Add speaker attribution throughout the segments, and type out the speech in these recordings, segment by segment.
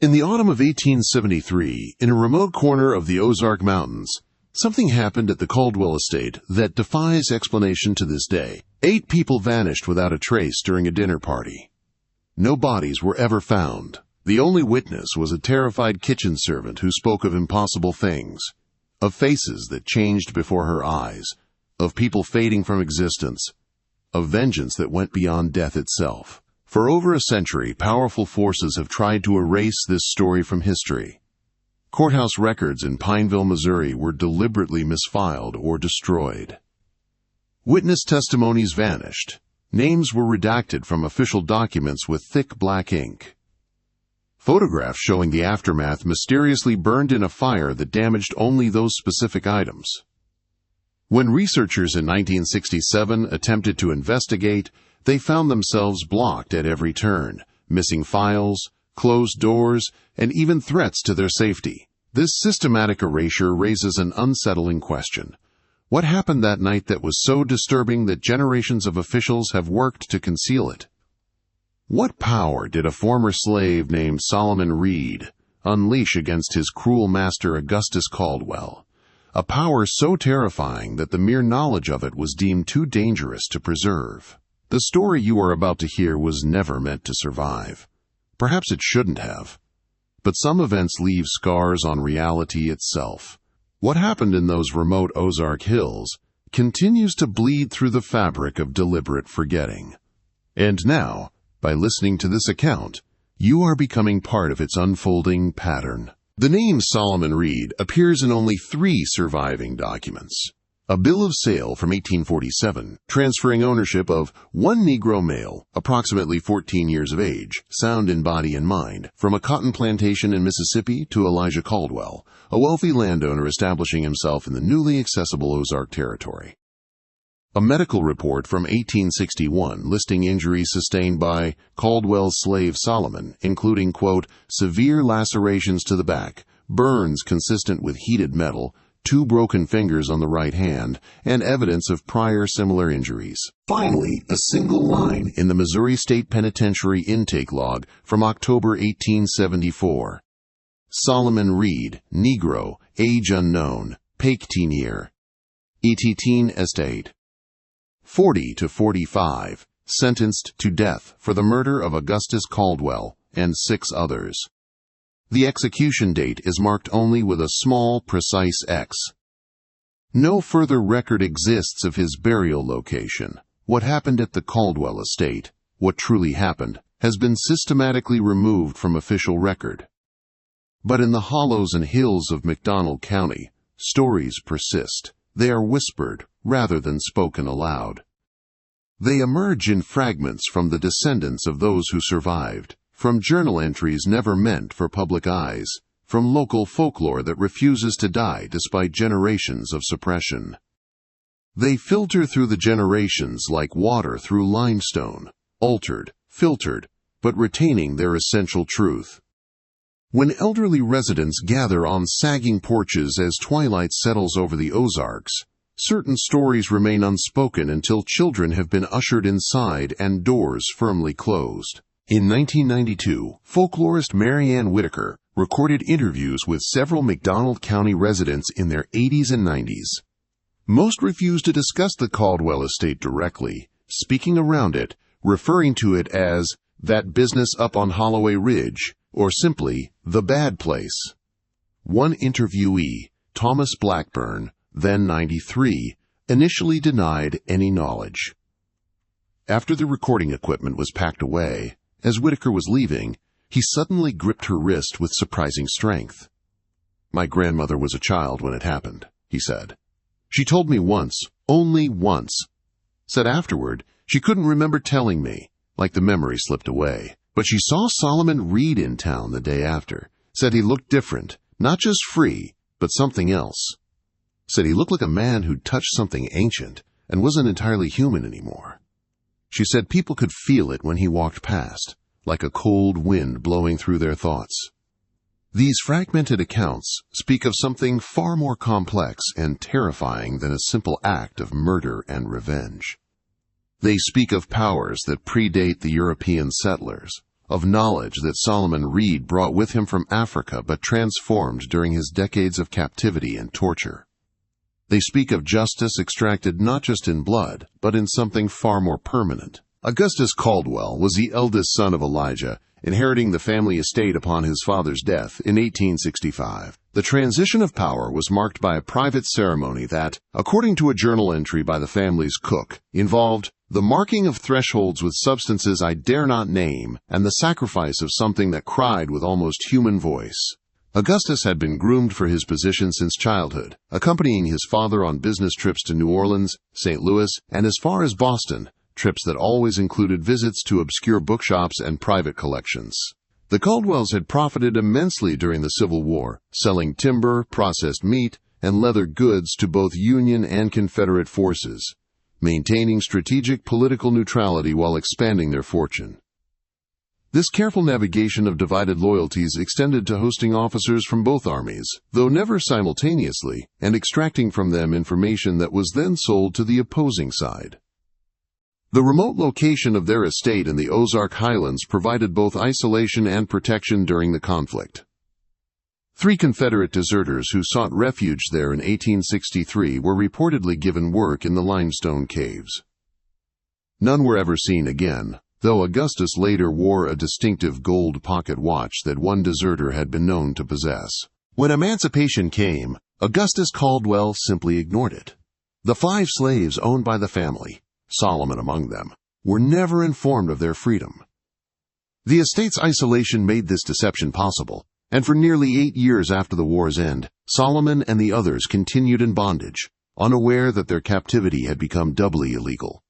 Speaker 1: In the autumn of 1873, in a remote corner of the Ozark Mountains, something happened at the Caldwell estate that defies explanation to this day. 8 people vanished without a trace during a dinner party. No bodies were ever found. The only witness was a terrified kitchen servant who spoke of impossible things, of faces that changed before her eyes, of people fading from existence, of vengeance that went beyond death itself. For over a century, powerful forces have tried to erase this story from history. Courthouse records in Pineville, Missouri were deliberately misfiled or destroyed. Witness testimonies vanished. Names were redacted from official documents with thick black ink. Photographs showing the aftermath mysteriously burned in a fire that damaged only those specific items. When researchers in 1967 attempted to investigate, they found themselves blocked at every turn, missing files, closed doors, and even threats to their safety. This systematic erasure raises an unsettling question. What happened that night that was so disturbing that generations of officials have worked to conceal it? What power did a former slave named Solomon Reed unleash against his cruel master Augustus Caldwell? A power so terrifying that the mere knowledge of it was deemed too dangerous to preserve. The story you are about to hear was never meant to survive. Perhaps it shouldn't have. But some events leave scars on reality itself. What happened in those remote Ozark hills continues to bleed through the fabric of deliberate forgetting. And now, by listening to this account, you are becoming part of its unfolding pattern. The name Solomon Reed appears in only 3 surviving documents. A bill of sale from 1847, transferring ownership of one Negro male, approximately 14 years of age, sound in body and mind, from a cotton plantation in Mississippi to Elijah Caldwell, a wealthy landowner establishing himself in the newly accessible Ozark Territory. A medical report from 1861 listing injuries sustained by Caldwell's slave Solomon, including, quote, severe lacerations to the back, burns consistent with heated metal, 2 broken fingers on the right hand, and evidence of prior similar injuries. Finally, a single line in the Missouri State Penitentiary intake log from October 1874. Solomon Reed, Negro, age unknown, Paketeen Eteteen Estate. 40 to 45, sentenced to death for the murder of Augustus Caldwell and 6 others. The execution date is marked only with a small, precise X. No further record exists of his burial location. What happened at the Caldwell estate, what truly happened, has been systematically removed from official record. But in the hollows and hills of McDonald County, stories persist. They are whispered rather than spoken aloud. They emerge in fragments from the descendants of those who survived, from journal entries never meant for public eyes, from local folklore that refuses to die despite generations of suppression. They filter through the generations like water through limestone, altered, filtered, but retaining their essential truth. When elderly residents gather on sagging porches as twilight settles over the Ozarks, certain stories remain unspoken until children have been ushered inside and doors firmly closed. In 1992, folklorist Mary Ann Whitaker recorded interviews with several McDonald County residents in their 80s and 90s. Most refused to discuss the Caldwell estate directly, speaking around it, referring to it as that business up on Holloway Ridge, or simply the bad place. One interviewee, Thomas Blackburn, then 93, initially denied any knowledge. After the recording equipment was packed away, as Whitaker was leaving, he suddenly gripped her wrist with surprising strength. My grandmother was a child when it happened, he said. She told me once, only once. Said afterward, she couldn't remember telling me, like the memory slipped away. But she saw Solomon Reed in town the day after. Said he looked different, not just free, but something else. Said he looked like a man who'd touched something ancient and wasn't entirely human anymore. She said people could feel it when he walked past, like a cold wind blowing through their thoughts. These fragmented accounts speak of something far more complex and terrifying than a simple act of murder and revenge. They speak of powers that predate the European settlers, of knowledge that Solomon Reed brought with him from Africa but transformed during his decades of captivity and torture. They speak of justice extracted not just in blood, but in something far more permanent. Augustus Caldwell was the eldest son of Elijah, inheriting the family estate upon his father's death in 1865. The transition of power was marked by a private ceremony that, according to a journal entry by the family's cook, involved the marking of thresholds with substances I dare not name and the sacrifice of something that cried with almost human voice. Augustus had been groomed for his position since childhood, accompanying his father on business trips to New Orleans, St. Louis, and as far as Boston, trips that always included visits to obscure bookshops and private collections. The Caldwells had profited immensely during the Civil War, selling timber, processed meat, and leather goods to both Union and Confederate forces, maintaining strategic political neutrality while expanding their fortune. This careful navigation of divided loyalties extended to hosting officers from both armies, though never simultaneously, and extracting from them information that was then sold to the opposing side. The remote location of their estate in the Ozark Highlands provided both isolation and protection during the conflict. 3 Confederate deserters who sought refuge there in 1863 were reportedly given work in the limestone caves. None were ever seen again, though Augustus later wore a distinctive gold pocket watch that one deserter had been known to possess. When emancipation came, Augustus Caldwell simply ignored it. The 5 slaves owned by the family, Solomon among them, were never informed of their freedom. The estate's isolation made this deception possible, and for nearly 8 years after the war's end, Solomon and the others continued in bondage, unaware that their captivity had become doubly illegal.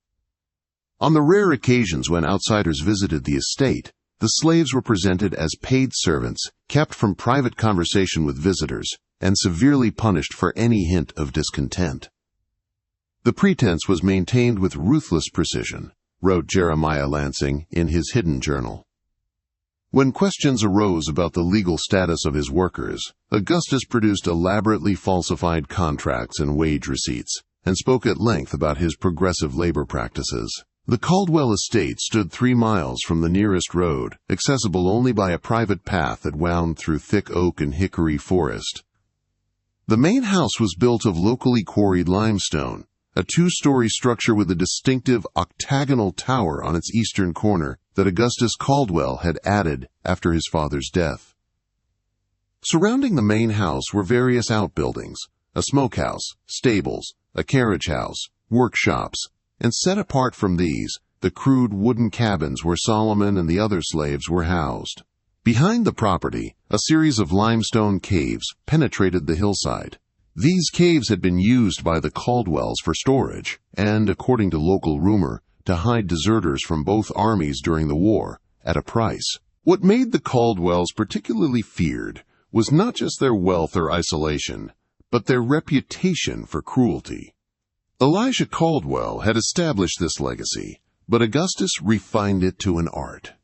Speaker 1: On the rare occasions when outsiders visited the estate, the slaves were presented as paid servants, kept from private conversation with visitors, and severely punished for any hint of discontent. The pretense was maintained with ruthless precision, wrote Jeremiah Lansing in his hidden journal. When questions arose about the legal status of his workers, Augustus produced elaborately falsified contracts and wage receipts, and spoke at length about his progressive labor practices. The Caldwell estate stood 3 miles from the nearest road, accessible only by a private path that wound through thick oak and hickory forest. The main house was built of locally quarried limestone, a 2-story structure with a distinctive octagonal tower on its eastern corner that Augustus Caldwell had added after his father's death. Surrounding the main house were various outbuildings, a smokehouse, stables, a carriage house, workshops, and set apart from these, the crude wooden cabins where Solomon and the other slaves were housed. Behind the property, a series of limestone caves penetrated the hillside. These caves had been used by the Caldwells for storage and, according to local rumor, to hide deserters from both armies during the war, at a price. What made the Caldwells particularly feared was not just their wealth or isolation, but their reputation for cruelty. Elijah Caldwell had established this legacy, but Augustus refined it to an art.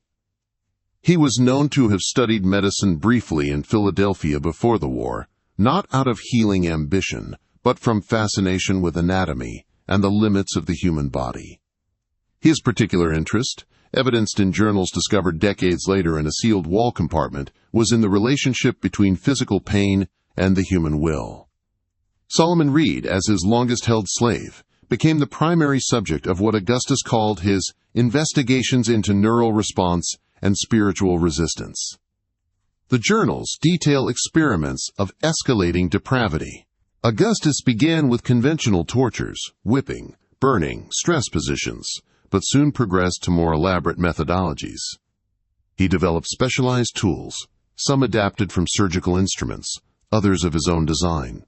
Speaker 1: He was known to have studied medicine briefly in Philadelphia before the war, not out of healing ambition, but from fascination with anatomy and the limits of the human body. His particular interest, evidenced in journals discovered decades later in a sealed wall compartment, was in the relationship between physical pain and the human will. Solomon Reed, as his longest-held slave, became the primary subject of what Augustus called his investigations into neural response and spiritual resistance. The journals detail experiments of escalating depravity. Augustus began with conventional tortures, whipping, burning, stress positions, but soon progressed to more elaborate methodologies. He developed specialized tools, some adapted from surgical instruments, others of his own design.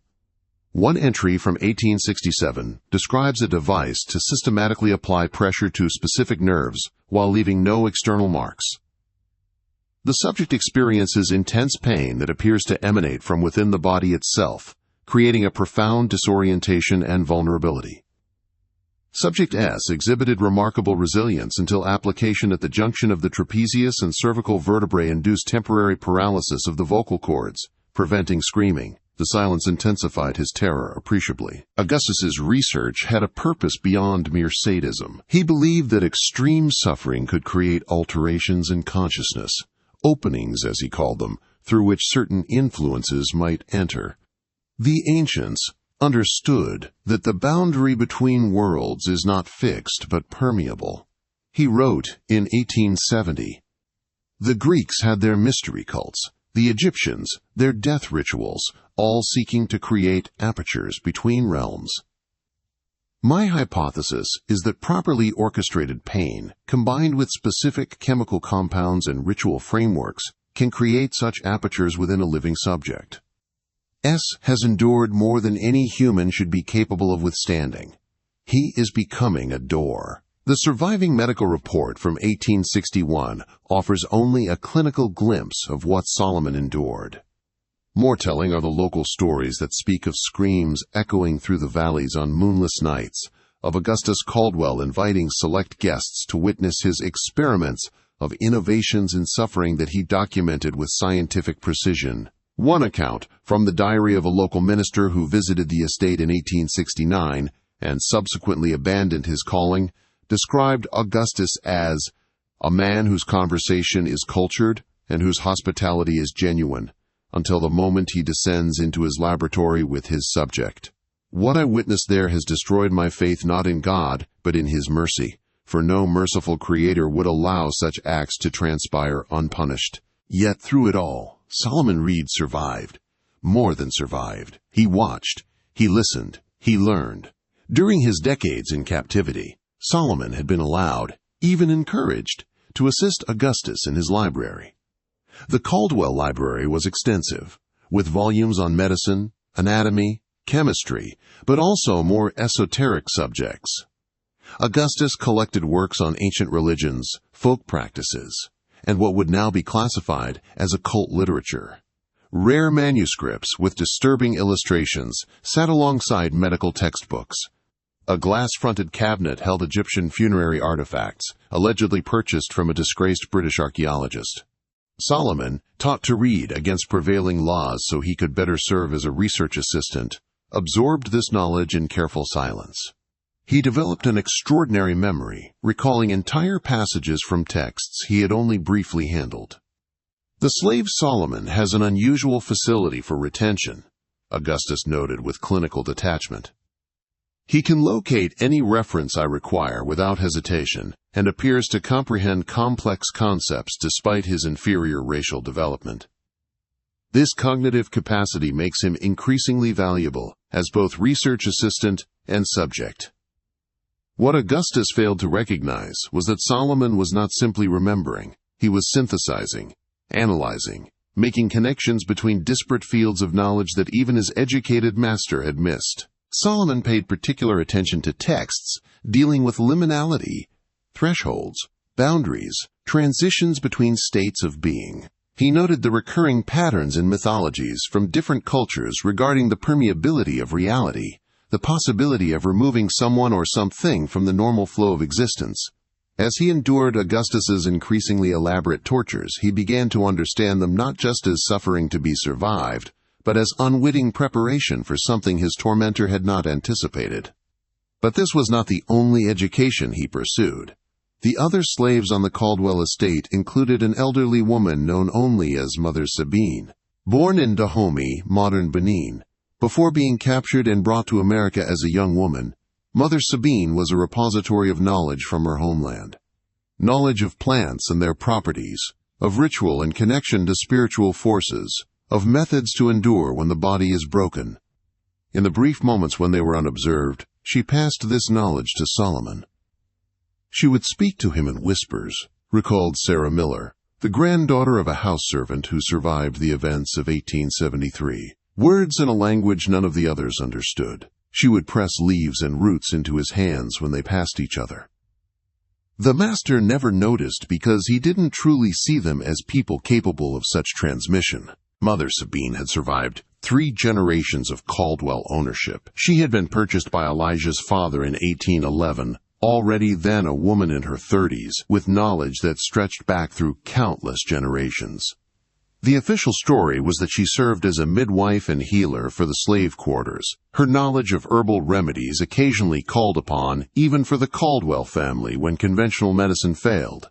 Speaker 1: One entry from 1867 describes a device to systematically apply pressure to specific nerves while leaving no external marks. The subject experiences intense pain that appears to emanate from within the body itself, creating a profound disorientation and vulnerability. Subject S exhibited remarkable resilience until application at the junction of the trapezius and cervical vertebrae induced temporary paralysis of the vocal cords, preventing screaming. The silence intensified his terror appreciably. Augustus's research had a purpose beyond mere sadism. He believed that extreme suffering could create alterations in consciousness, openings, as he called them, through which certain influences might enter. The ancients understood that the boundary between worlds is not fixed but permeable. He wrote in 1870, "The Greeks had their mystery cults, the Egyptians their death rituals, all seeking to create apertures between realms. My hypothesis is that properly orchestrated pain, combined with specific chemical compounds and ritual frameworks, can create such apertures within a living subject. S has endured more than any human should be capable of withstanding. He is becoming a door." The surviving medical report from 1861 offers only a clinical glimpse of what Solomon endured. More telling are the local stories that speak of screams echoing through the valleys on moonless nights, of Augustus Caldwell inviting select guests to witness his experiments of innovations in suffering that he documented with scientific precision. One account, from the diary of a local minister who visited the estate in 1869 and subsequently abandoned his calling, described Augustus as a man whose conversation is cultured and whose hospitality is genuine, until the moment he descends into his laboratory with his subject. What I witnessed there has destroyed my faith not in God, but in His mercy, for no merciful Creator would allow such acts to transpire unpunished. Yet through it all, Solomon Reed survived. More than survived. He watched, he listened, he learned. During his decades in captivity, Solomon had been allowed, even encouraged, to assist Augustus in his library. The Caldwell Library was extensive, with volumes on medicine, anatomy, chemistry, but also more esoteric subjects. Augustus collected works on ancient religions, folk practices, and what would now be classified as occult literature. Rare manuscripts with disturbing illustrations sat alongside medical textbooks. A glass-fronted cabinet held Egyptian funerary artifacts, allegedly purchased from a disgraced British archaeologist. Solomon, taught to read against prevailing laws so he could better serve as a research assistant, absorbed this knowledge in careful silence. He developed an extraordinary memory, recalling entire passages from texts he had only briefly handled. The slave Solomon has an unusual facility for retention, Augustus noted with clinical detachment. He can locate any reference I require without hesitation and appears to comprehend complex concepts despite his inferior racial development. This cognitive capacity makes him increasingly valuable as both research assistant and subject. What Augustus failed to recognize was that Solomon was not simply remembering, he was synthesizing, analyzing, making connections between disparate fields of knowledge that even his educated master had missed. Solomon paid particular attention to texts dealing with liminality, thresholds, boundaries, transitions between states of being. He noted the recurring patterns in mythologies from different cultures regarding the permeability of reality, the possibility of removing someone or something from the normal flow of existence. As he endured Augustus's increasingly elaborate tortures, he began to understand them not just as suffering to be survived, but as unwitting preparation for something his tormentor had not anticipated. But this was not the only education he pursued. The other slaves on the Caldwell estate included an elderly woman known only as Mother Sabine. Born in Dahomey, modern Benin, before being captured and brought to America as a young woman, Mother Sabine was a repository of knowledge from her homeland. Knowledge of plants and their properties, of ritual and connection to spiritual forces, of methods to endure when the body is broken. In the brief moments when they were unobserved, she passed this knowledge to Solomon. She would speak to him in whispers, recalled Sarah Miller, the granddaughter of a house servant who survived the events of 1873. Words in a language none of the others understood. She would press leaves and roots into his hands when they passed each other. The master never noticed because he didn't truly see them as people capable of such transmission. Mother Sabine had survived 3 generations of Caldwell ownership. She had been purchased by Elijah's father in 1811, already then a woman in her 30s, with knowledge that stretched back through countless generations. The official story was that she served as a midwife and healer for the slave quarters, her knowledge of herbal remedies occasionally called upon even for the Caldwell family when conventional medicine failed.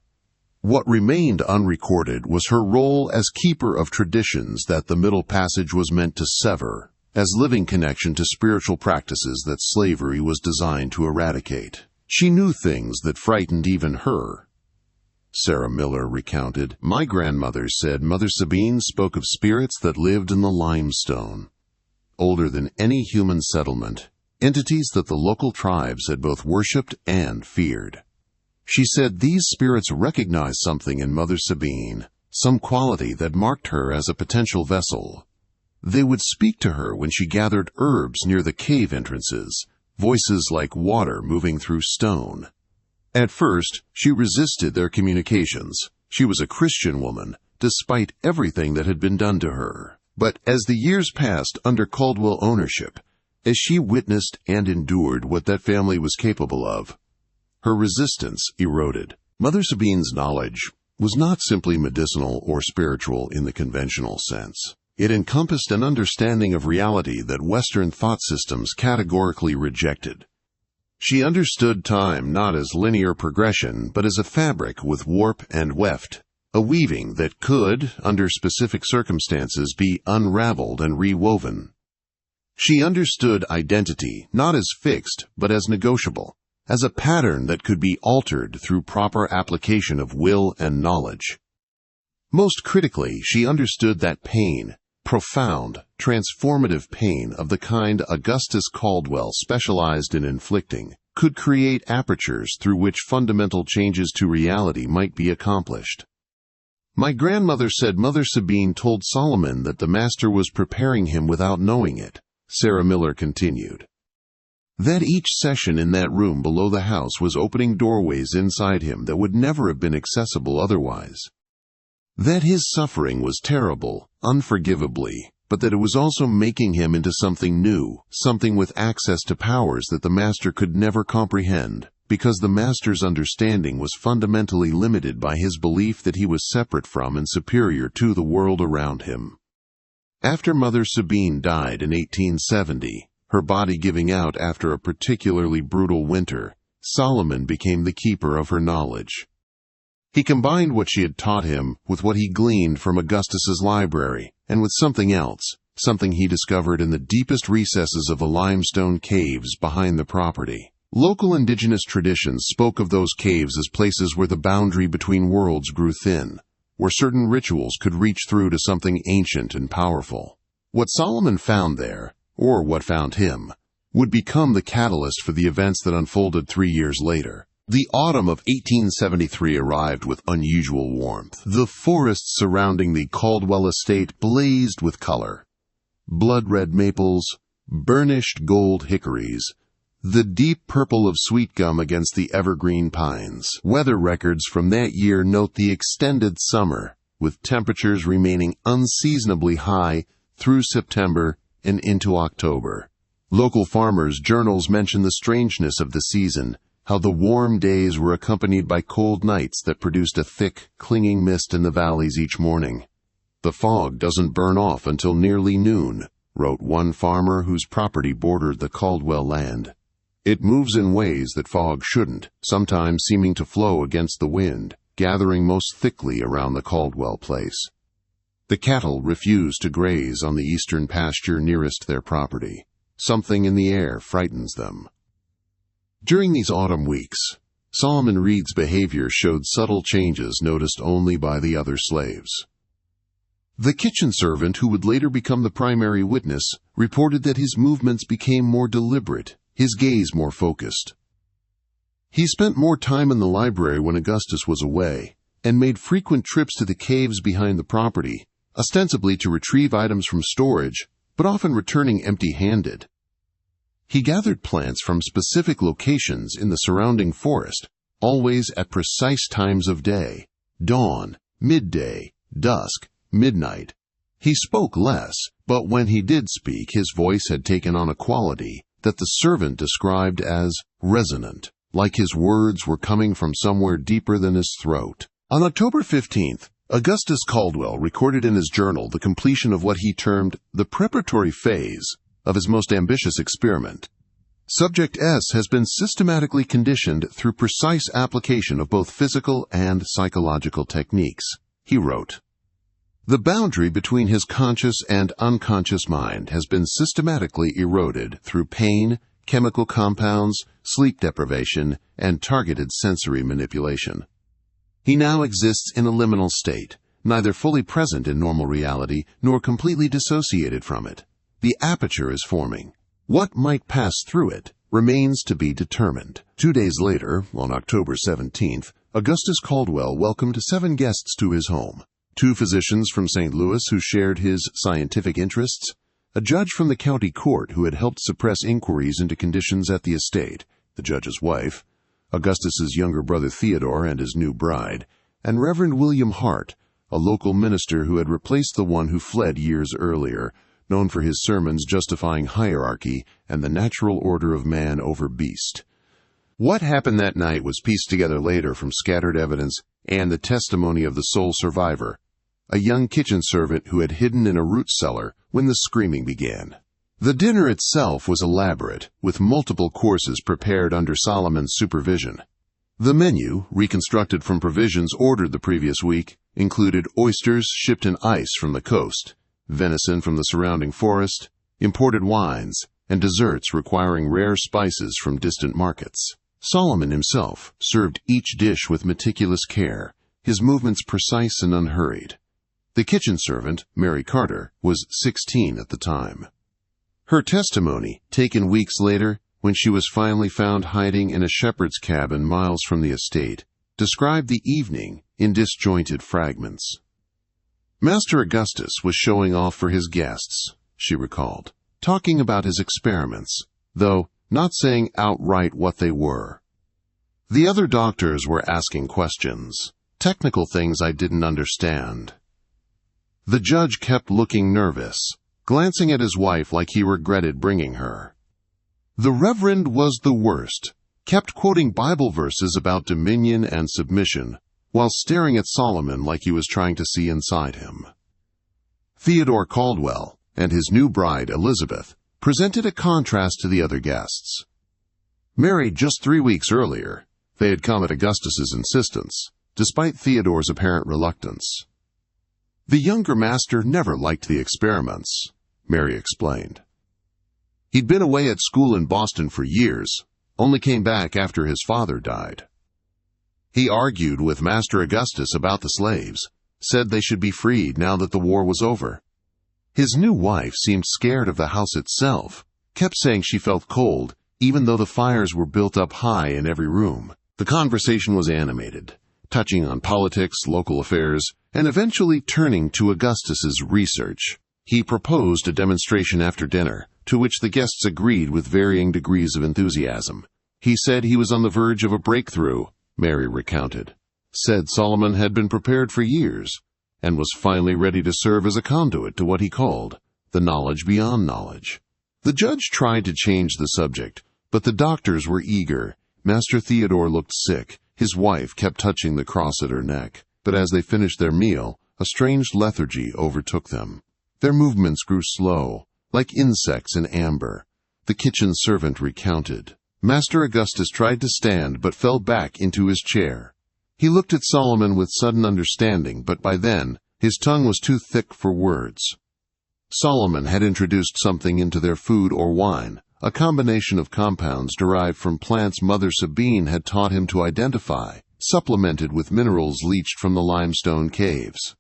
Speaker 1: What remained unrecorded was her role as keeper of traditions that the Middle Passage was meant to sever, as living connection to spiritual practices that slavery was designed to eradicate. She knew things that frightened even her. Sarah Miller recounted, "My grandmother said Mother Sabine spoke of spirits that lived in the limestone, older than any human settlement, entities that the local tribes had both worshipped and feared. She said these spirits recognized something in Mother Sabine, some quality that marked her as a potential vessel. They would speak to her when she gathered herbs near the cave entrances, voices like water moving through stone. At first, she resisted their communications. She was a Christian woman, despite everything that had been done to her. But as the years passed under Caldwell ownership, as she witnessed and endured what that family was capable of, her resistance eroded. Mother Sabine's knowledge was not simply medicinal or spiritual in the conventional sense. It encompassed an understanding of reality that Western thought systems categorically rejected. She understood time not as linear progression, but as a fabric with warp and weft, a weaving that could, under specific circumstances, be unraveled and rewoven. She understood identity not as fixed, but as negotiable, as a pattern that could be altered through proper application of will and knowledge. Most critically, she understood that pain, profound, transformative pain of the kind Augustus Caldwell specialized in inflicting, could create apertures through which fundamental changes to reality might be accomplished. My grandmother said Mother Sabine told Solomon that the Master was preparing him without knowing it, Sarah Miller continued. That each session in that room below the house was opening doorways inside him that would never have been accessible otherwise. That his suffering was terrible, unforgivably, but that it was also making him into something new, something with access to powers that the Master could never comprehend, because the Master's understanding was fundamentally limited by his belief that he was separate from and superior to the world around him. After Mother Sabine died in 1870, her body giving out after a particularly brutal winter, Solomon became the keeper of her knowledge. He combined what she had taught him with what he gleaned from Augustus's library, and with something else, something he discovered in the deepest recesses of the limestone caves behind the property. Local indigenous traditions spoke of those caves as places where the boundary between worlds grew thin, where certain rituals could reach through to something ancient and powerful. What Solomon found there, or what found him, would become the catalyst for the events that unfolded 3 years later. The autumn of 1873 arrived with unusual warmth. The forests surrounding the Caldwell estate blazed with color. Blood-red maples, burnished gold hickories, the deep purple of sweet gum against the evergreen pines. Weather records from that year note the extended summer, with temperatures remaining unseasonably high through September and into October. Local farmers' journals mention the strangeness of the season, how the warm days were accompanied by cold nights that produced a thick, clinging mist in the valleys each morning. "The fog doesn't burn off until nearly noon," wrote one farmer whose property bordered the Caldwell land. "It moves in ways that fog shouldn't, sometimes seeming to flow against the wind, gathering most thickly around the Caldwell place. The cattle refuse to graze on the eastern pasture nearest their property. Something in the air frightens them." During these autumn weeks, Solomon Reed's behavior showed subtle changes noticed only by the other slaves. The kitchen servant, who would later become the primary witness, reported that his movements became more deliberate, his gaze more focused. He spent more time in the library when Augustus was away, and made frequent trips to the caves behind the property, ostensibly to retrieve items from storage, but often returning empty-handed. He gathered plants from specific locations in the surrounding forest, always at precise times of day: dawn, midday, dusk, midnight. He spoke less, but when he did speak, his voice had taken on a quality that the servant described as resonant, like his words were coming from somewhere deeper than his throat. On October 15th, Augustus Caldwell recorded in his journal the completion of what he termed the preparatory phase of his most ambitious experiment. Subject S has been systematically conditioned through precise application of both physical and psychological techniques, he wrote. The boundary between his conscious and unconscious mind has been systematically eroded through pain, chemical compounds, sleep deprivation, and targeted sensory manipulation. He now exists in a liminal state, neither fully present in normal reality nor completely dissociated from it. The aperture is forming. What might pass through it remains to be determined. 2 days later, on October 17th, Augustus Caldwell welcomed 7 guests to his home. 2 physicians from St. Louis who shared his scientific interests, a judge from the county court who had helped suppress inquiries into conditions at the estate, the judge's wife, Augustus's younger brother Theodore and his new bride, and Reverend William Hart, a local minister who had replaced the one who fled years earlier, known for his sermons justifying hierarchy and the natural order of man over beast. What happened that night was pieced together later from scattered evidence and the testimony of the sole survivor, a young kitchen servant who had hidden in a root cellar when the screaming began. The dinner itself was elaborate, with multiple courses prepared under Solomon's supervision. The menu, reconstructed from provisions ordered the previous week, included oysters shipped in ice from the coast, venison from the surrounding forest, imported wines, and desserts requiring rare spices from distant markets. Solomon himself served each dish with meticulous care, his movements precise and unhurried. The kitchen servant, Mary Carter, was 16 at the time. Her testimony, taken weeks later, when she was finally found hiding in a shepherd's cabin miles from the estate, described the evening in disjointed fragments. Master Augustus was showing off for his guests, she recalled, talking about his experiments, though not saying outright what they were. The other doctors were asking questions, technical things I didn't understand. The judge kept looking nervous, glancing at his wife like he regretted bringing her. The Reverend was the worst, kept quoting Bible verses about dominion and submission, while staring at Solomon like he was trying to see inside him. Theodore Caldwell and his new bride, Elizabeth, presented a contrast to the other guests. Married just 3 weeks earlier, they had come at Augustus's insistence, despite Theodore's apparent reluctance. The younger master never liked the experiments, Mary explained. He'd been away at school in Boston for years, only came back after his father died. He argued with Master Augustus about the slaves, said they should be freed now that the war was over. His new wife seemed scared of the house itself, kept saying she felt cold, even though the fires were built up high in every room. The conversation was animated, touching on politics, local affairs, and eventually turning to Augustus's research. He proposed a demonstration after dinner, to which the guests agreed with varying degrees of enthusiasm. He said he was on the verge of a breakthrough, Mary recounted. Said Solomon had been prepared for years, and was finally ready to serve as a conduit to what he called the knowledge beyond knowledge. The judge tried to change the subject, but the doctors were eager. Master Theodore looked sick. His wife kept touching the cross at her neck, but as they finished their meal, a strange lethargy overtook them. Their movements grew slow, like insects in amber. The kitchen servant recounted. Master Augustus tried to stand but fell back into his chair. He looked at Solomon with sudden understanding, but by then his tongue was too thick for words. Solomon had introduced something into their food or wine, a combination of compounds derived from plants Mother Sabine had taught him to identify, supplemented with minerals leached from the limestone caves.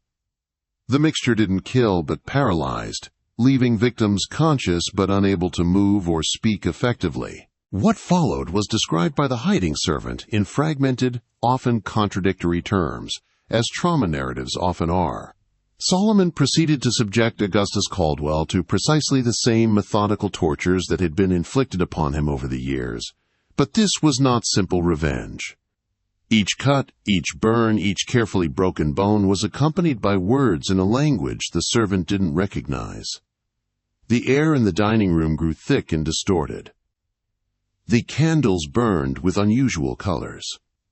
Speaker 1: The mixture didn't kill but paralyzed, leaving victims conscious but unable to move or speak effectively. What followed was described by the hiding servant in fragmented, often contradictory terms, as trauma narratives often are. Solomon proceeded to subject Augustus Caldwell to precisely the same methodical tortures that had been inflicted upon him over the years, but this was not simple revenge. Each cut, each burn, each carefully broken bone was accompanied by words in a language the servant didn't recognize. The air in the dining room grew thick and distorted. The candles burned with unusual colors,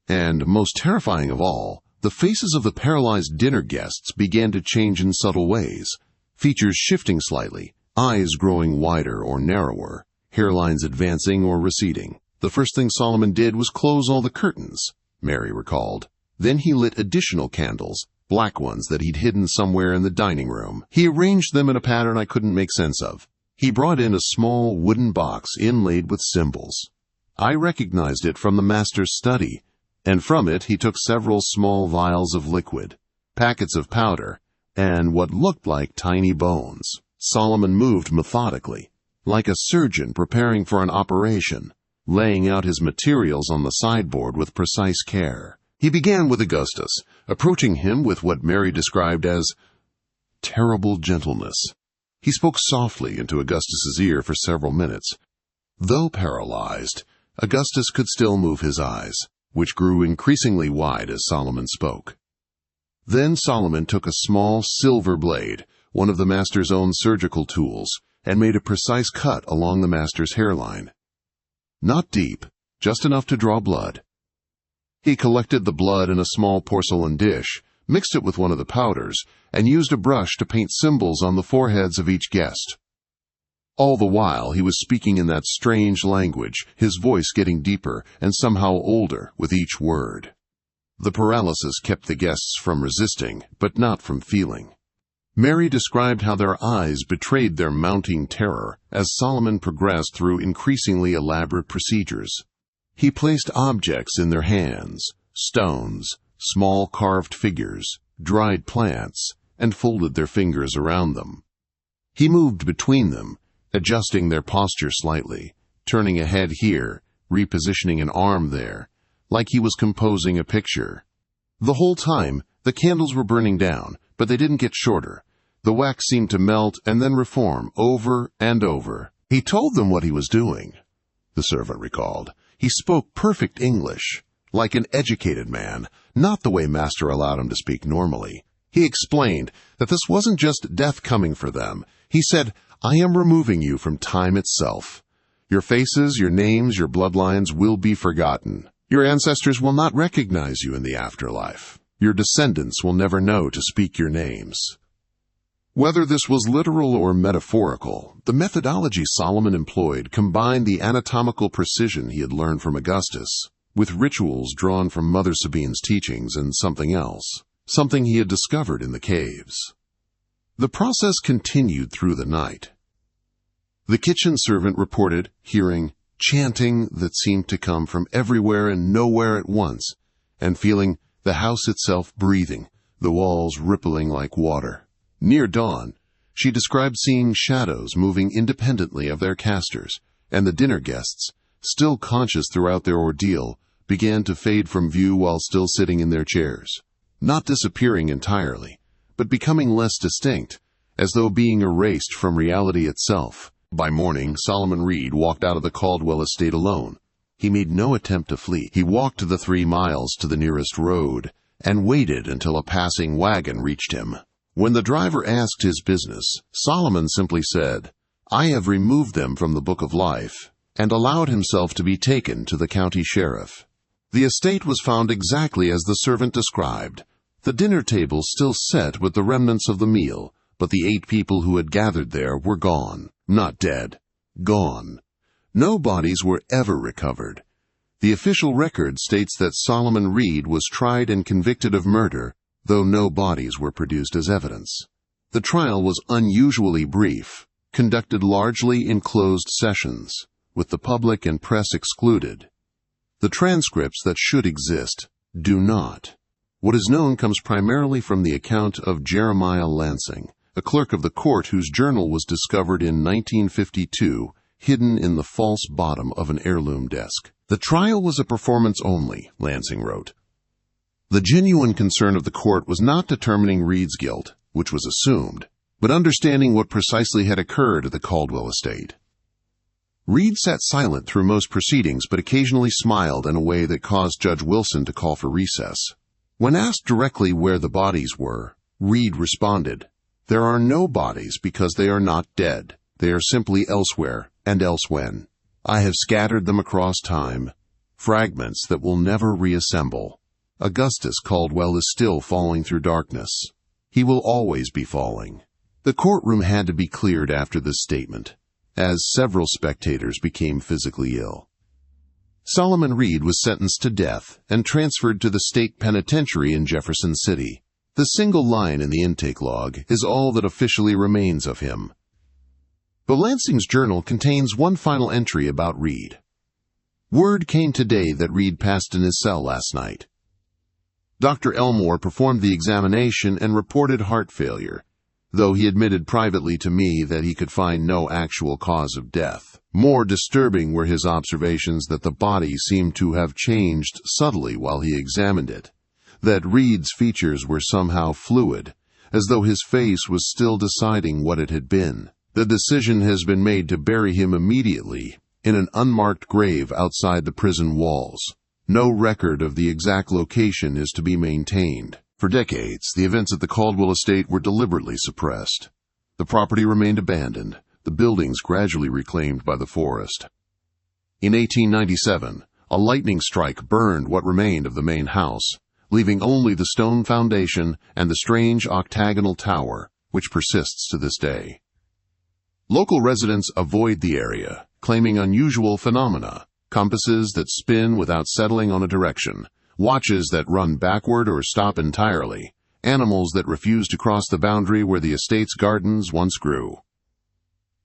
Speaker 1: and, most terrifying of all, The faces of the paralyzed dinner guests began to change in subtle ways, features shifting slightly, eyes growing wider or narrower, hairlines advancing or receding. The first thing Solomon did was close all the curtains, Mary recalled. Then he lit additional candles, black ones that he'd hidden somewhere in the dining room. He arranged them in a pattern I couldn't make sense of. He brought in a small wooden box inlaid with symbols. I recognized it from the master's study, and from it he took several small vials of liquid, packets of powder, and what looked like tiny bones. Solomon moved methodically, like a surgeon preparing for an operation, laying out his materials on the sideboard with precise care. He began with Augustus, approaching him with what Mary described as terrible gentleness. He spoke softly into Augustus's ear for several minutes. Though paralyzed, Augustus could still move his eyes, which grew increasingly wide as Solomon spoke. Then Solomon took a small silver blade, one of the master's own surgical tools, and made a precise cut along the master's hairline. Not deep, just enough to draw blood. He collected the blood in a small porcelain dish, mixed it with one of the powders, and used a brush to paint symbols on the foreheads of each guest. All the while he was speaking in that strange language, his voice getting deeper and somehow older with each word. The paralysis kept the guests from resisting, but not from feeling. Mary described how their eyes betrayed their mounting terror as Solomon progressed through increasingly elaborate procedures. He placed objects in their hands, stones, small carved figures, dried plants, and folded their fingers around them. He moved between them, adjusting their posture slightly, turning a head here, repositioning an arm there, like he was composing a picture. The whole time, the candles were burning down, but they didn't get shorter. The wax seemed to melt and then reform over and over. He told them what he was doing, the servant recalled. He spoke perfect English, like an educated man, not the way Master allowed him to speak normally. He explained that this wasn't just death coming for them. He said, "I am removing you from time itself. Your faces, your names, your bloodlines will be forgotten. Your ancestors will not recognize you in the afterlife. Your descendants will never know to speak your names." Whether this was literal or metaphorical, the methodology Solomon employed combined the anatomical precision he had learned from Augustus with rituals drawn from Mother Sabine's teachings and something else, something he had discovered in the caves. The process continued through the night. The kitchen servant reported hearing chanting that seemed to come from everywhere and nowhere at once, and feeling the house itself breathing, the walls rippling like water. Near dawn, she described seeing shadows moving independently of their casters, and the dinner guests, still conscious throughout their ordeal, began to fade from view while still sitting in their chairs, not disappearing entirely, but becoming less distinct, as though being erased from reality itself. By morning, Solomon Reed walked out of the Caldwell estate alone. He made no attempt to flee. He walked the 3 miles to the nearest road and waited until a passing wagon reached him. When the driver asked his business, Solomon simply said, "I have removed them from the book of life," and allowed himself to be taken to the county sheriff. The estate was found exactly as the servant described. The dinner table still set with the remnants of the meal, but the 8 people who had gathered there were gone. Not dead. Gone. No bodies were ever recovered. The official record states that Solomon Reed was tried and convicted of murder, though no bodies were produced as evidence. The trial was unusually brief, conducted largely in closed sessions, with the public and press excluded. The transcripts that should exist do not. What is known comes primarily from the account of Jeremiah Lansing, a clerk of the court whose journal was discovered in 1952, hidden in the false bottom of an heirloom desk. The trial was a performance only, Lansing wrote. The genuine concern of the court was not determining Reed's guilt, which was assumed, but understanding what precisely had occurred at the Caldwell estate. Reed sat silent through most proceedings, but occasionally smiled in a way that caused Judge Wilson to call for recess. When asked directly where the bodies were, Reed responded, "There are no bodies because they are not dead. They are simply elsewhere and elsewhen. I have scattered them across time, fragments that will never reassemble." Augustus Caldwell is still falling through darkness. He will always be falling. The courtroom had to be cleared after this statement, as several spectators became physically ill. Solomon Reed was sentenced to death and transferred to the state penitentiary in Jefferson City. The single line in the intake log is all that officially remains of him. The Lansing's journal contains one final entry about Reed. Word came today that Reed passed in his cell last night. Dr. Elmore performed the examination and reported heart failure, though he admitted privately to me that he could find no actual cause of death. More disturbing were his observations that the body seemed to have changed subtly while he examined it, that Reed's features were somehow fluid, as though his face was still deciding what it had been. The decision has been made to bury him immediately in an unmarked grave outside the prison walls. No record of the exact location is to be maintained. For decades, the events at the Caldwell estate were deliberately suppressed. The property remained abandoned, the buildings gradually reclaimed by the forest. In 1897, a lightning strike burned what remained of the main house, leaving only the stone foundation and the strange octagonal tower, which persists to this day. Local residents avoid the area, claiming unusual phenomena: compasses that spin without settling on a direction, watches that run backward or stop entirely, animals that refuse to cross the boundary where the estate's gardens once grew.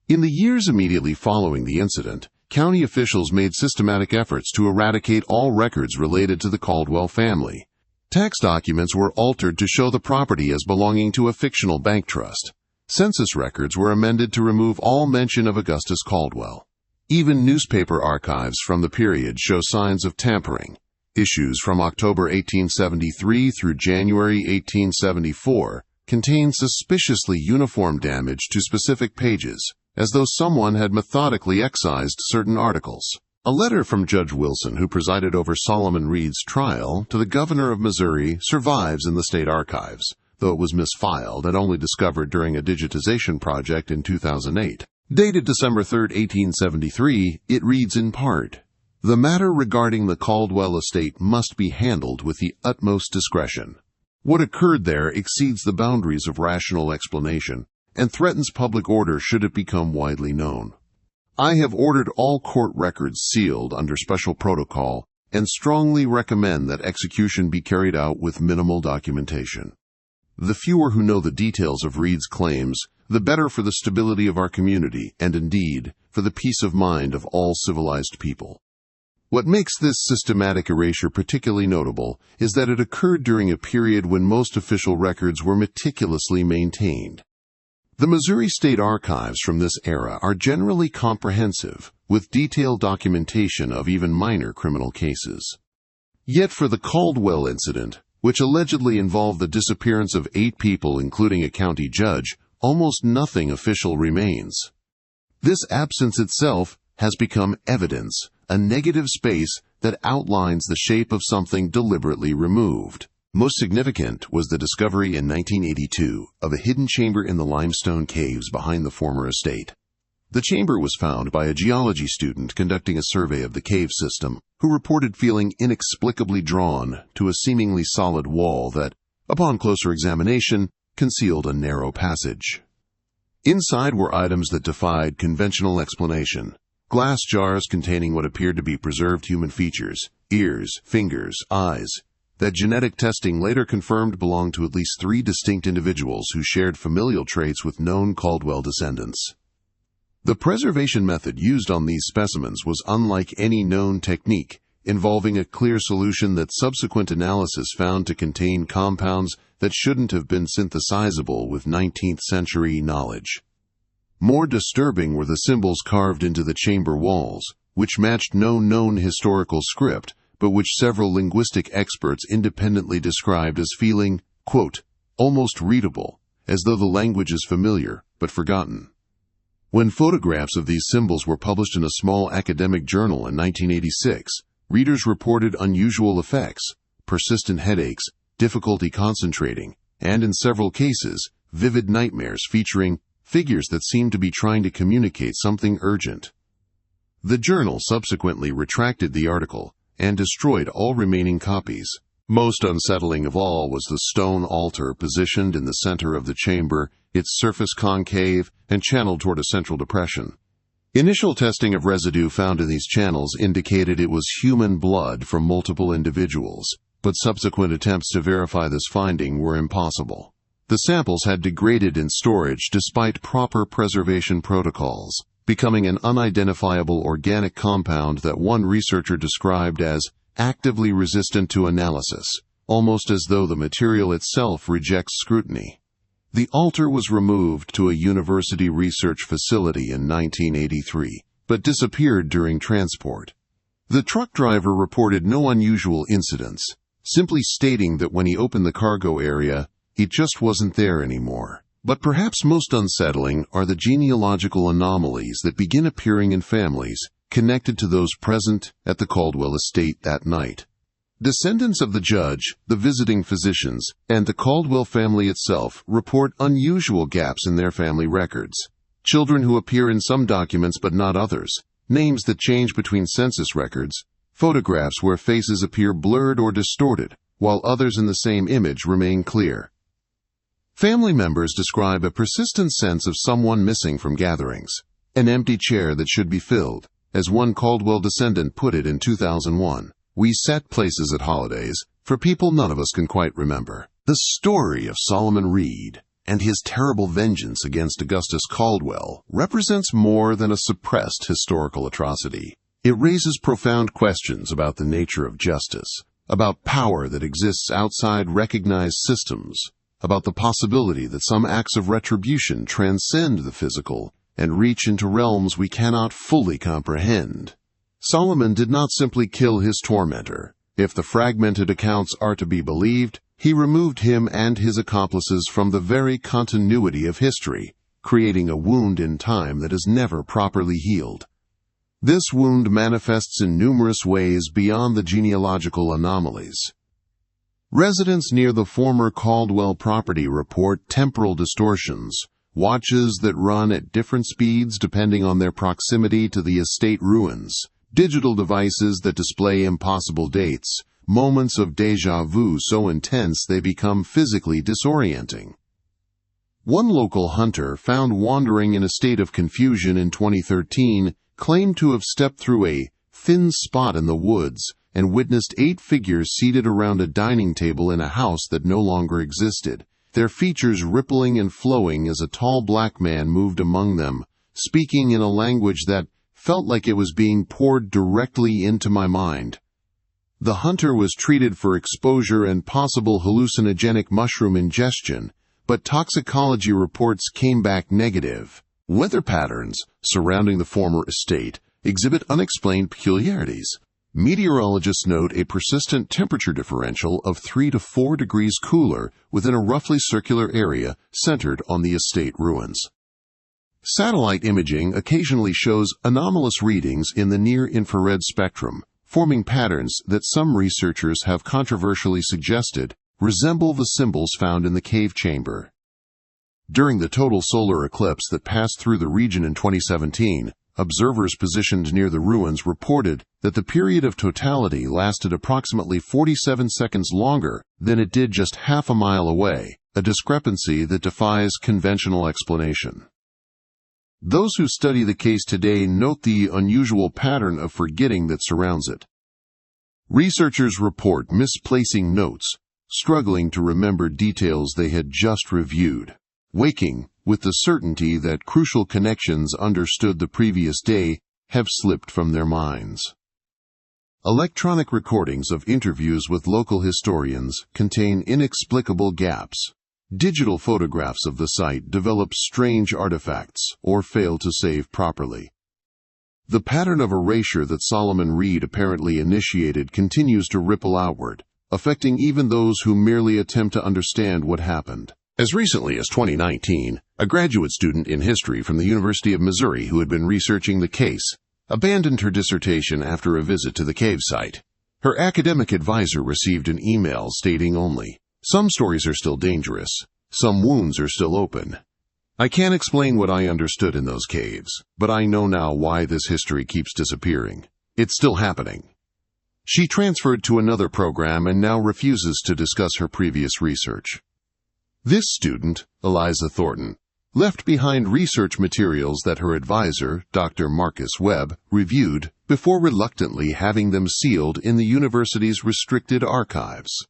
Speaker 1: In the years immediately following the incident, county officials made systematic efforts to eradicate all records related to the Caldwell family. Tax documents were altered to show the property as belonging to a fictional bank trust. Census records were amended to remove all mention of Augustus Caldwell. Even newspaper archives from the period show signs of tampering. Issues from October 1873 through January 1874 contain suspiciously uniform damage to specific pages, as though someone had methodically excised certain articles. A letter from Judge Wilson, who presided over Solomon Reed's trial, to the governor of Missouri survives in the state archives, though it was misfiled and only discovered during a digitization project in 2008. Dated December 3, 1873, it reads in part, "The matter regarding the Caldwell estate must be handled with the utmost discretion. What occurred there exceeds the boundaries of rational explanation and threatens public order should it become widely known. I have ordered all court records sealed under special protocol and strongly recommend that execution be carried out with minimal documentation. The fewer who know the details of Reed's claims, the better for the stability of our community and, indeed, for the peace of mind of all civilized people." What makes this systematic erasure particularly notable is that it occurred during a period when most official records were meticulously maintained. The Missouri State Archives from this era are generally comprehensive, with detailed documentation of even minor criminal cases. Yet for the Caldwell incident, which allegedly involved the disappearance of 8 people including a county judge, almost nothing official remains. This absence itself has become evidence, a negative space that outlines the shape of something deliberately removed. Most significant was the discovery in 1982 of a hidden chamber in the limestone caves behind the former estate. The chamber was found by a geology student conducting a survey of the cave system, who reported feeling inexplicably drawn to a seemingly solid wall that, upon closer examination, concealed a narrow passage. Inside were items that defied conventional explanation: glass jars containing what appeared to be preserved human features, ears, fingers, eyes, that genetic testing later confirmed belonged to at least 3 distinct individuals who shared familial traits with known Caldwell descendants. The preservation method used on these specimens was unlike any known technique, involving a clear solution that subsequent analysis found to contain compounds that shouldn't have been synthesizable with 19th-century knowledge. More disturbing were the symbols carved into the chamber walls, which matched no known historical script, but which several linguistic experts independently described as feeling, quote, almost readable, as though the language is familiar, but forgotten. When photographs of these symbols were published in a small academic journal in 1986, readers reported unusual effects: persistent headaches, difficulty concentrating, and in several cases, vivid nightmares featuring figures that seemed to be trying to communicate something urgent. The journal subsequently retracted the article and destroyed all remaining copies. Most unsettling of all was the stone altar positioned in the center of the chamber, its surface concave and channeled toward a central depression. Initial testing of residue found in these channels indicated it was human blood from multiple individuals, but subsequent attempts to verify this finding were impossible. The samples had degraded in storage despite proper preservation protocols, becoming an unidentifiable organic compound that one researcher described as actively resistant to analysis, almost as though the material itself rejects scrutiny. The altar was removed to a university research facility in 1983, but disappeared during transport. The truck driver reported no unusual incidents, simply stating that when he opened the cargo area, it just wasn't there anymore. But perhaps most unsettling are the genealogical anomalies that begin appearing in families connected to those present at the Caldwell estate that night. Descendants of the judge, the visiting physicians, and the Caldwell family itself report unusual gaps in their family records. Children who appear in some documents but not others, names that change between census records, photographs where faces appear blurred or distorted, while others in the same image remain clear. Family members describe a persistent sense of someone missing from gatherings, an empty chair that should be filled. As one Caldwell descendant put it in 2001, "We set places at holidays for people none of us can quite remember." The story of Solomon Reed and his terrible vengeance against Augustus Caldwell represents more than a suppressed historical atrocity. It raises profound questions about the nature of justice, about power that exists outside recognized systems, about the possibility that some acts of retribution transcend the physical and reach into realms we cannot fully comprehend. Solomon did not simply kill his tormentor. If the fragmented accounts are to be believed, he removed him and his accomplices from the very continuity of history, creating a wound in time that is never properly healed. This wound manifests in numerous ways beyond the genealogical anomalies. Residents near the former Caldwell property report temporal distortions, watches that run at different speeds depending on their proximity to the estate ruins, digital devices that display impossible dates, moments of déjà vu so intense they become physically disorienting. One local hunter, found wandering in a state of confusion in 2013, claimed to have stepped through a thin spot in the woods and witnessed 8 figures seated around a dining table in a house that no longer existed, their features rippling and flowing as a tall black man moved among them, speaking in a language that felt like it was being poured directly into my mind. The hunter was treated for exposure and possible hallucinogenic mushroom ingestion, but toxicology reports came back negative. Weather patterns surrounding the former estate exhibit unexplained peculiarities. Meteorologists note a persistent temperature differential of 3 to 4 degrees cooler within a roughly circular area centered on the estate ruins. Satellite imaging occasionally shows anomalous readings in the near-infrared spectrum, forming patterns that some researchers have controversially suggested resemble the symbols found in the cave chamber. During the total solar eclipse that passed through the region in 2017, observers positioned near the ruins reported that the period of totality lasted approximately 47 seconds longer than it did just half a mile away, a discrepancy that defies conventional explanation. Those who study the case today note the unusual pattern of forgetting that surrounds it. Researchers report misplacing notes, struggling to remember details they had just reviewed, waking with the certainty that crucial connections understood the previous day have slipped from their minds. Electronic recordings of interviews with local historians contain inexplicable gaps. Digital photographs of the site develop strange artifacts or fail to save properly. The pattern of erasure that Solomon Reed apparently initiated continues to ripple outward, affecting even those who merely attempt to understand what happened. As recently as 2019, a graduate student in history from the University of Missouri who had been researching the case abandoned her dissertation after a visit to the cave site. Her academic advisor received an email stating only, "Some stories are still dangerous. Some wounds are still open. I can't explain what I understood in those caves, but I know now why this history keeps disappearing. It's still happening." She transferred to another program and now refuses to discuss her previous research. This student, Eliza Thornton, left behind research materials that her advisor, Dr. Marcus Webb, reviewed before reluctantly having them sealed in the university's restricted archives.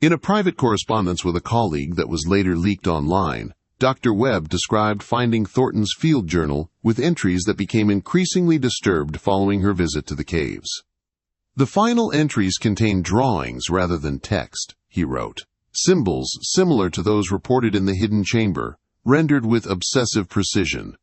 Speaker 1: In a private correspondence with a colleague that was later leaked online, Dr. Webb described finding Thornton's field journal with entries that became increasingly disturbed following her visit to the caves. The final entries contained drawings rather than text, he wrote, symbols similar to those reported in the hidden chamber, rendered with obsessive precision.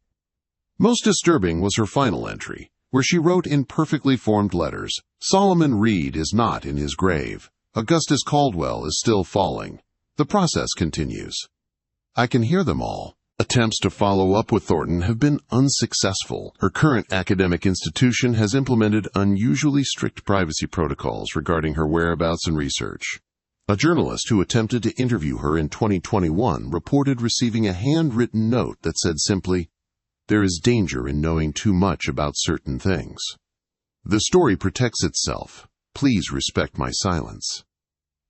Speaker 1: Most disturbing was her final entry, where she wrote in perfectly formed letters, "Solomon Reed is not in his grave. Augustus Caldwell is still falling. The process continues." I can hear them all. Attempts to follow up with Thornton have been unsuccessful. Her current academic institution has implemented unusually strict privacy protocols regarding her whereabouts and research. A journalist who attempted to interview her in 2021 reported receiving a handwritten note that said simply, "There is danger in knowing too much about certain things. The story protects itself. Please respect my silence."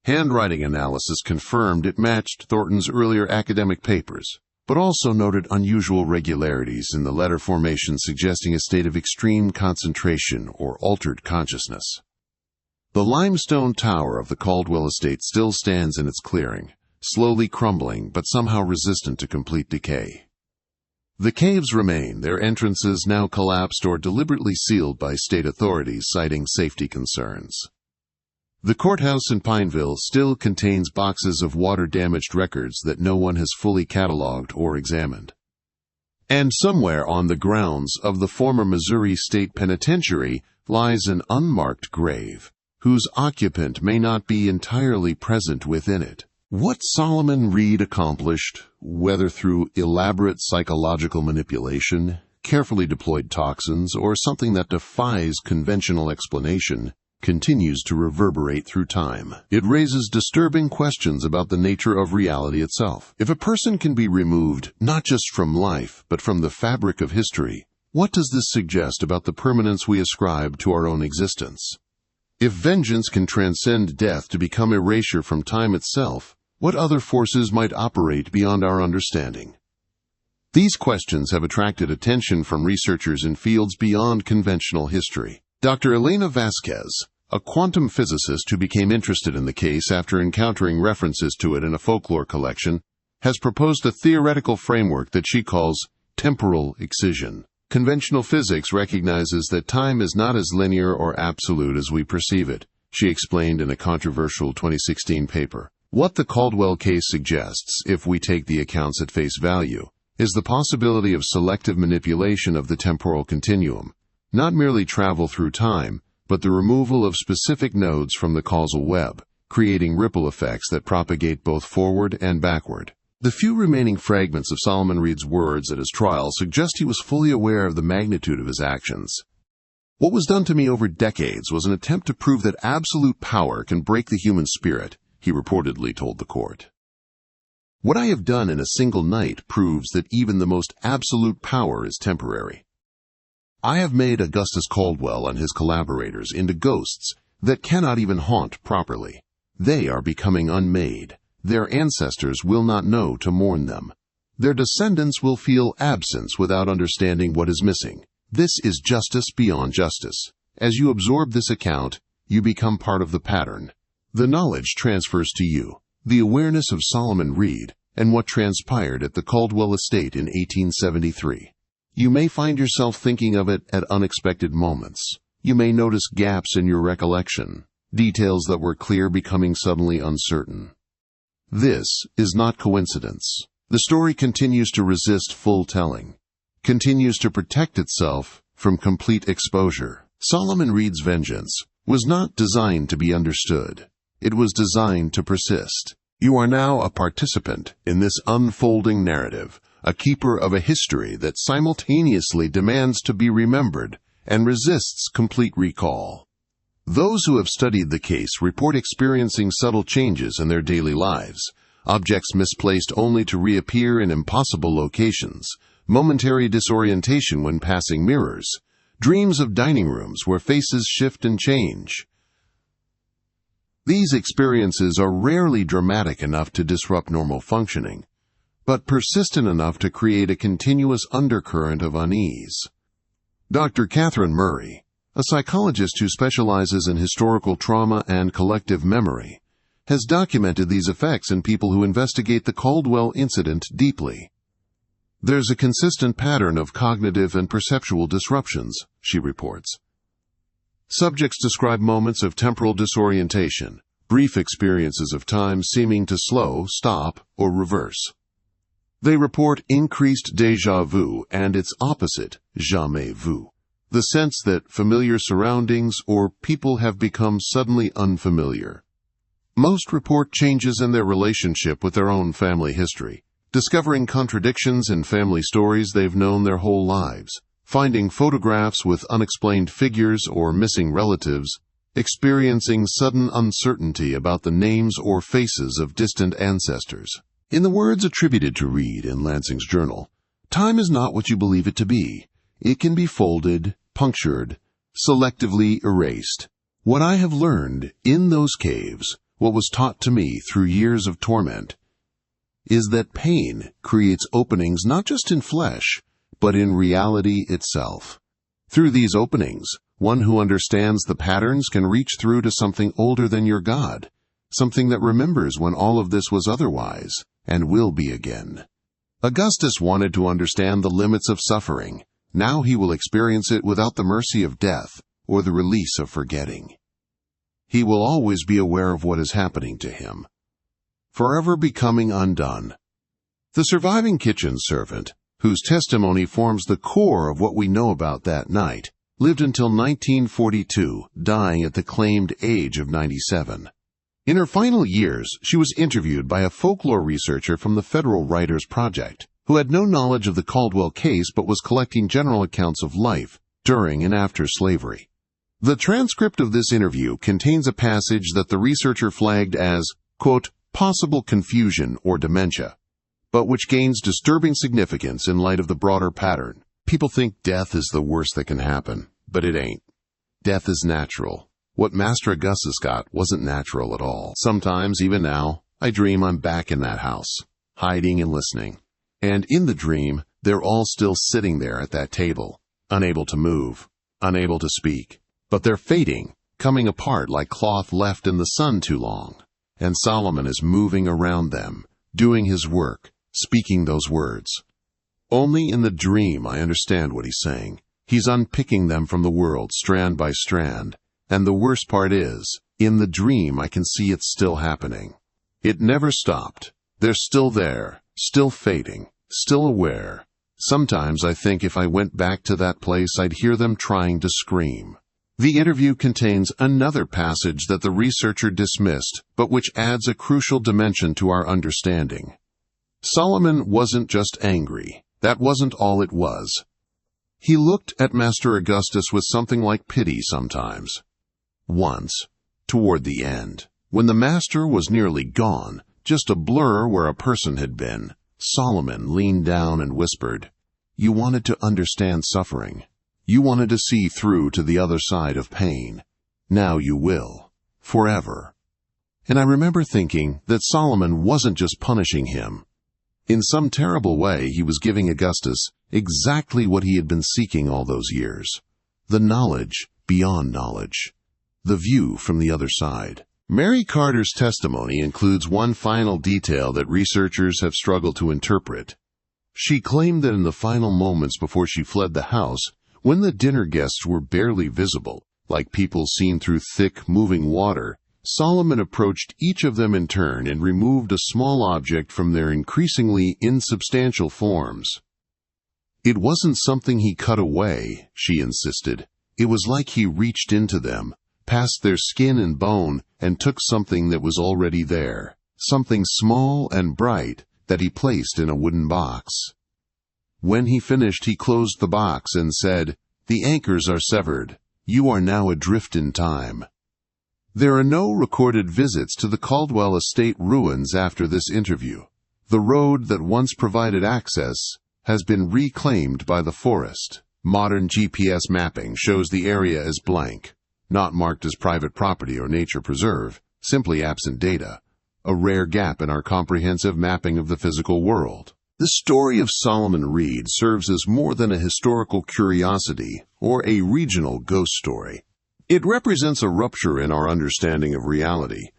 Speaker 1: Handwriting analysis confirmed it matched Thornton's earlier academic papers, but also noted unusual regularities in the letter formation suggesting a state of extreme concentration or altered consciousness. The limestone tower of the Caldwell estate still stands in its clearing, slowly crumbling but somehow resistant to complete decay. The caves remain, their entrances now collapsed or deliberately sealed by state authorities citing safety concerns. The courthouse in Pineville still contains boxes of water-damaged records that no one has fully cataloged or examined. And somewhere on the grounds of the former Missouri State Penitentiary lies an unmarked grave, whose occupant may not be entirely present within it. What Solomon Reed accomplished, whether through elaborate psychological manipulation, carefully deployed toxins, or something that defies conventional explanation, continues to reverberate through time. It raises disturbing questions about the nature of reality itself. If a person can be removed not just from life, but from the fabric of history, what does this suggest about the permanence we ascribe to our own existence? If vengeance can transcend death to become erasure from time itself, what other forces might operate beyond our understanding? These questions have attracted attention from researchers in fields beyond conventional history. Dr. Elena Vasquez, a quantum physicist who became interested in the case after encountering references to it in a folklore collection, has proposed a theoretical framework that she calls temporal excision. Conventional physics recognizes that time is not as linear or absolute as we perceive it, she explained in a controversial 2016 paper. What the Caldwell case suggests, if we take the accounts at face value, is the possibility of selective manipulation of the temporal continuum. Not merely travel through time, but the removal of specific nodes from the causal web, creating ripple effects that propagate both forward and backward. The few remaining fragments of Solomon Reed's words at his trial suggest he was fully aware of the magnitude of his actions. "What was done to me over decades was an attempt to prove that absolute power can break the human spirit," he reportedly told the court. "What I have done in a single night proves that even the most absolute power is temporary. I have made Augustus Caldwell and his collaborators into ghosts that cannot even haunt properly. They are becoming unmade. Their ancestors will not know to mourn them. Their descendants will feel absence without understanding what is missing. This is justice beyond justice. As you absorb this account, you become part of the pattern. The knowledge transfers to you, the awareness of Solomon Reed and what transpired at the Caldwell estate in 1873. You may find yourself thinking of it at unexpected moments. You may notice gaps in your recollection, details that were clear becoming suddenly uncertain. This is not coincidence. The story continues to resist full telling, continues to protect itself from complete exposure. Solomon Reed's vengeance was not designed to be understood. It was designed to persist. You are now a participant in this unfolding narrative, a keeper of a history that simultaneously demands to be remembered and resists complete recall. Those who have studied the case report experiencing subtle changes in their daily lives, objects misplaced only to reappear in impossible locations, momentary disorientation when passing mirrors, dreams of dining rooms where faces shift and change. These experiences are rarely dramatic enough to disrupt normal functioning, but persistent enough to create a continuous undercurrent of unease. Dr. Catherine Murray, a psychologist who specializes in historical trauma and collective memory, has documented these effects in people who investigate the Caldwell incident deeply. There's a consistent pattern of cognitive and perceptual disruptions, she reports. Subjects describe moments of temporal disorientation, brief experiences of time seeming to slow, stop, or reverse. They report increased déjà vu and its opposite, jamais vu, the sense that familiar surroundings or people have become suddenly unfamiliar. Most report changes in their relationship with their own family history, discovering contradictions in family stories they've known their whole lives, finding photographs with unexplained figures or missing relatives, experiencing sudden uncertainty about the names or faces of distant ancestors. In the words attributed to Reed in Lansing's journal, time is not what you believe it to be. It can be folded, punctured, selectively erased. What I have learned in those caves, what was taught to me through years of torment, is that pain creates openings not just in flesh, but in reality itself. Through these openings, one who understands the patterns can reach through to something older than your God, something that remembers when all of this was otherwise, and will be again. Augustus wanted to understand the limits of suffering. Now he will experience it without the mercy of death or the release of forgetting. He will always be aware of what is happening to him, forever becoming undone. The surviving kitchen servant, whose testimony forms the core of what we know about that night, lived until 1942, dying at the claimed age of 97. In her final years, she was interviewed by a folklore researcher from the Federal Writers Project, who had no knowledge of the Caldwell case but was collecting general accounts of life during and after slavery. The transcript of this interview contains a passage that the researcher flagged as, quote, possible confusion or dementia, but which gains disturbing significance in light of the broader pattern. People think death is the worst that can happen, but it ain't. Death is natural. What Master Augustus got wasn't natural at all. Sometimes, even now, I dream I'm back in that house, hiding and listening. And in the dream, they're all still sitting there at that table, unable to move, unable to speak. But they're fading, coming apart like cloth left in the sun too long. And Solomon is moving around them, doing his work, speaking those words. Only in the dream I understand what he's saying. He's unpicking them from the world, strand by strand. And the worst part is, in the dream I can see it's still happening. It never stopped. They're still there, still fading, still aware. Sometimes I think if I went back to that place I'd hear them trying to scream. The interview contains another passage that the researcher dismissed, but which adds a crucial dimension to our understanding. Solomon wasn't just angry. That wasn't all it was. He looked at Master Augustus with something like pity sometimes. Once, toward the end, when the master was nearly gone, just a blur where a person had been, Solomon leaned down and whispered, "You wanted to understand suffering. You wanted to see through to the other side of pain. Now you will. Forever." And I remember thinking that Solomon wasn't just punishing him. In some terrible way, he was giving Augustus exactly what he had been seeking all those years. The knowledge beyond knowledge. The view from the other side. Mary Carter's testimony includes one final detail that researchers have struggled to interpret. She claimed that in the final moments before she fled the house, when the dinner guests were barely visible, like people seen through thick, moving water, Solomon approached each of them in turn and removed a small object from their increasingly insubstantial forms. It wasn't something he cut away, she insisted. It was like he reached into them, past their skin and bone, and took something that was already there, something small and bright that he placed in a wooden box. When he finished, he closed the box and said, "The anchors are severed. You are now adrift in time." There are no recorded visits to the Caldwell estate ruins after this interview. The road that once provided access has been reclaimed by the forest. Modern GPS mapping shows the area as blank, not marked as private property or nature preserve, simply absent data, a rare gap in our comprehensive mapping of the physical world. The story of Solomon Reed serves as more than a historical curiosity or a regional ghost story. It represents a rupture in our understanding of reality,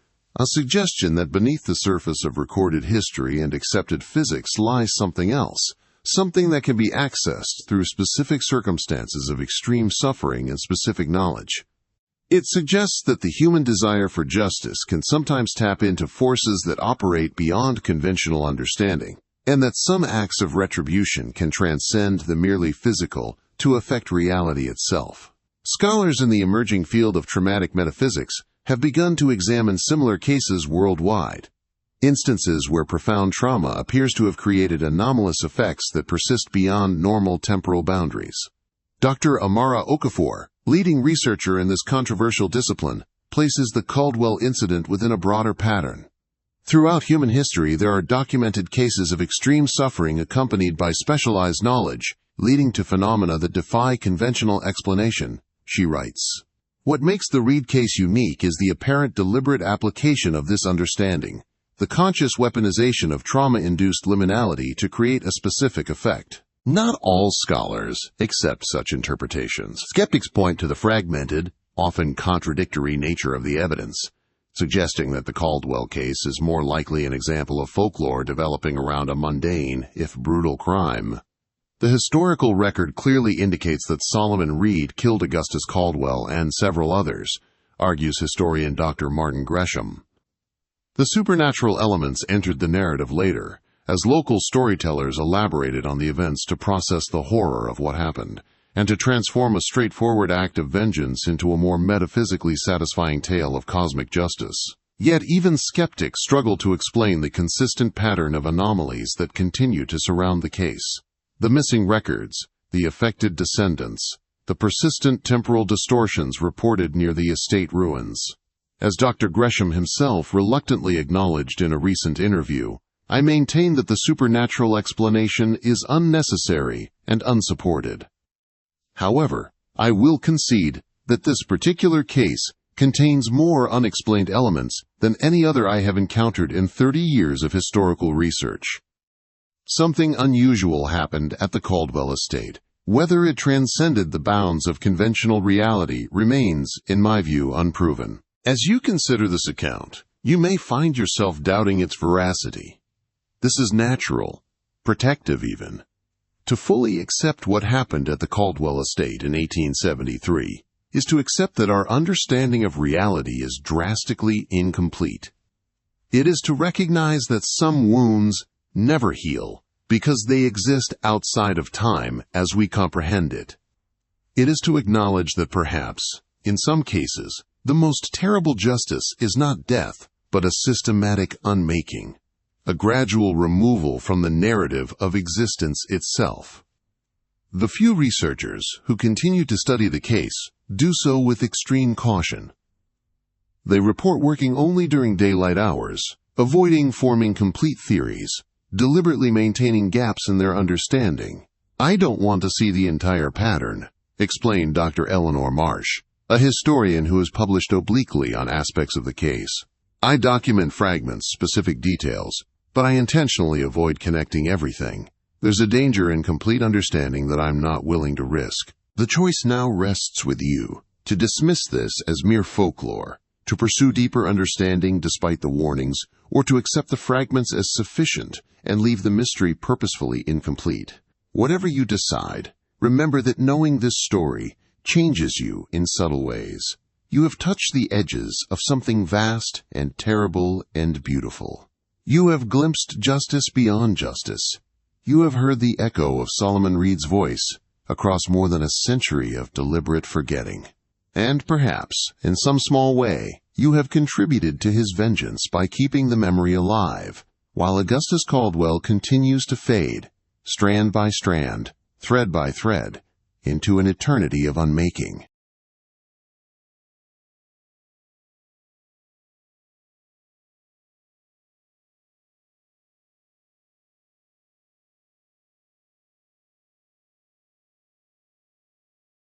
Speaker 1: a suggestion that beneath the surface of recorded history and accepted physics lies something else, something that can be accessed through specific circumstances of extreme suffering and specific knowledge. It suggests that the human desire for justice can sometimes tap into forces that operate beyond conventional understanding, and that some acts of retribution can transcend the merely physical to affect reality itself. Scholars in the emerging field of traumatic metaphysics have begun to examine similar cases worldwide, instances where profound trauma appears to have created anomalous effects that persist beyond normal temporal boundaries. Dr. Amara Okafor, leading researcher in this controversial discipline, places the Caldwell incident within a broader pattern. Throughout human history, there are documented cases of extreme suffering accompanied by specialized knowledge, leading to phenomena that defy conventional explanation, she writes. What makes the Reed case unique is the apparent deliberate application of this understanding, the conscious weaponization of trauma-induced liminality to create a specific effect. Not all scholars accept such interpretations. Skeptics point to the fragmented, often contradictory nature of the evidence, suggesting that the Caldwell case is more likely an example of folklore developing around a mundane, if brutal, crime. The historical record clearly indicates that Solomon Reed killed Augustus Caldwell and several others, argues historian Dr. Martin Gresham. The supernatural elements entered the narrative later, as local storytellers elaborated on the events to process the horror of what happened, and to transform a straightforward act of vengeance into a more metaphysically satisfying tale of cosmic justice. Yet even skeptics struggle to explain the consistent pattern of anomalies that continue to surround the case. The missing records, the affected descendants, the persistent temporal distortions reported near the estate ruins. As Dr. Gresham himself reluctantly acknowledged in a recent interview, I maintain that the supernatural explanation is unnecessary and unsupported. However, I will concede that this particular case contains more unexplained elements than any other I have encountered in 30 years of historical research. Something unusual happened at the Caldwell estate. Whether it transcended the bounds of conventional reality remains, in my view, unproven. As you consider this account, you may find yourself doubting its veracity. This is natural, protective even. To fully accept what happened at the Caldwell estate in 1873 is to accept that our understanding of reality is drastically incomplete. It is to recognize that some wounds never heal because they exist outside of time as we comprehend it. It is to acknowledge that perhaps, in some cases, the most terrible justice is not death, but a systematic unmaking, a gradual removal from the narrative of existence itself. The few researchers who continue to study the case do so with extreme caution. They report working only during daylight hours, avoiding forming complete theories, deliberately maintaining gaps in their understanding. I don't want to see the entire pattern, explained Dr. Eleanor Marsh, a historian who has published obliquely on aspects of the case. I document fragments, specific details, but I intentionally avoid connecting everything. There's a danger in complete understanding that I'm not willing to risk. The choice now rests with you, to dismiss this as mere folklore, to pursue deeper understanding despite the warnings, or to accept the fragments as sufficient and leave the mystery purposefully incomplete. Whatever you decide, remember that knowing this story changes you in subtle ways. You have touched the edges of something vast and terrible and beautiful. You have glimpsed justice beyond justice. You have heard the echo of Solomon Reed's voice across more than a century of deliberate forgetting. And perhaps, in some small way, you have contributed to his vengeance by keeping the memory alive, while Augustus Caldwell continues to fade, strand by strand, thread by thread, into an eternity of unmaking.